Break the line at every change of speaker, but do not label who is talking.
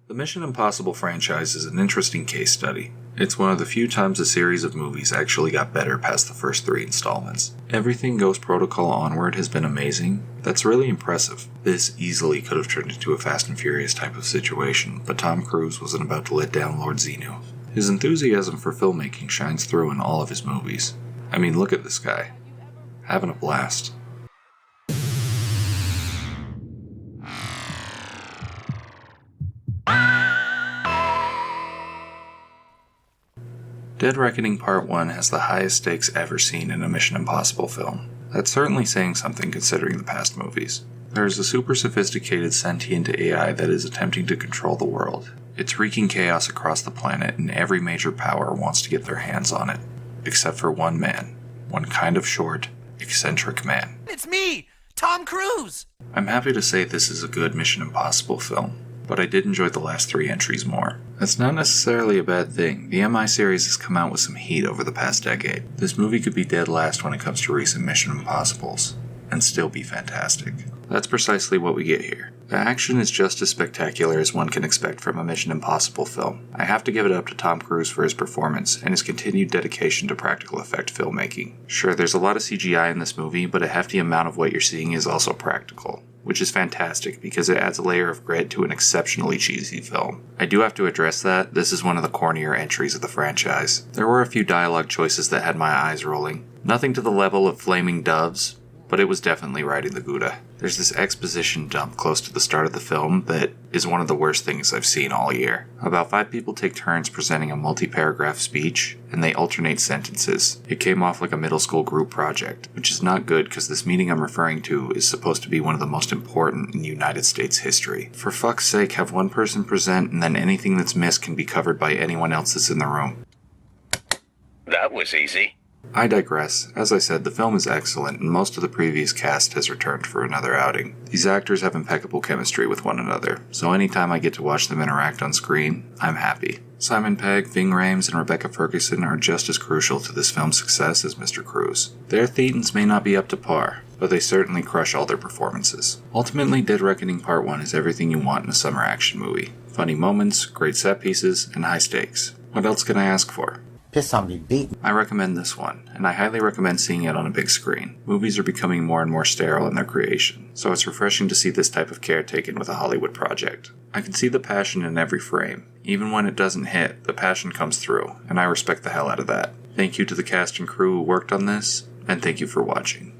The Mission Impossible franchise is an interesting case study. It's one of the few times a series of movies actually got better past the first 3 installments. Everything Ghost Protocol onward has been amazing. That's really impressive. This easily could have turned into a Fast and Furious type of situation, but Tom Cruise wasn't about to let down Lord Xenu. His enthusiasm for filmmaking shines through in all of his movies. I mean, look at this guy. Having a blast. Dead Reckoning Part 1 has the highest stakes ever seen in a Mission Impossible film. That's certainly saying something considering the past movies. There is a super sophisticated sentient AI that is attempting to control the world. It's wreaking chaos across the planet and every major power wants to get their hands on it. Except for one man. One kind of short, eccentric man.
It's me! Tom Cruise!
I'm happy to say this is a good Mission Impossible film, but I did enjoy the last 3 entries more. That's not necessarily a bad thing. The MI series has come out with some heat over the past decade. This movie could be dead last when it comes to recent Mission Impossibles, and still be fantastic. That's precisely what we get here. The action is just as spectacular as one can expect from a Mission Impossible film. I have to give it up to Tom Cruise for his performance and his continued dedication to practical effect filmmaking. Sure, there's a lot of CGI in this movie, but a hefty amount of what you're seeing is also practical, which is fantastic because it adds a layer of grit to an exceptionally cheesy film. I do have to address that, this is one of the cornier entries of the franchise. There were a few dialogue choices that had my eyes rolling. Nothing to the level of flaming doves, but it was definitely riding the Gouda. There's this exposition dump close to the start of the film that is one of the worst things I've seen all year. About 5 people take turns presenting a multi-paragraph speech, and they alternate sentences. It came off like a middle school group project, which is not good because this meeting I'm referring to is supposed to be one of the most important in United States history. For fuck's sake, have one person present and then anything that's missed can be covered by anyone else that's in the room.
That was easy.
I digress. As I said, the film is excellent, and most of the previous cast has returned for another outing. These actors have impeccable chemistry with one another, so anytime I get to watch them interact on screen, I'm happy. Simon Pegg, Ving Rhames, and Rebecca Ferguson are just as crucial to this film's success as Mr. Cruise. Their Thetans may not be up to par, but they certainly crush all their performances. Ultimately, Dead Reckoning Part 1 is everything you want in a summer action movie. Funny moments, great set pieces, and high stakes. What else can I ask for?
Piss on me, beat.
I recommend this one, and I highly recommend seeing it on a big screen. Movies are becoming more and more sterile in their creation, so it's refreshing to see this type of care taken with a Hollywood project. I can see the passion in every frame. Even when it doesn't hit, the passion comes through, and I respect the hell out of that. Thank you to the cast and crew who worked on this, and thank you for watching.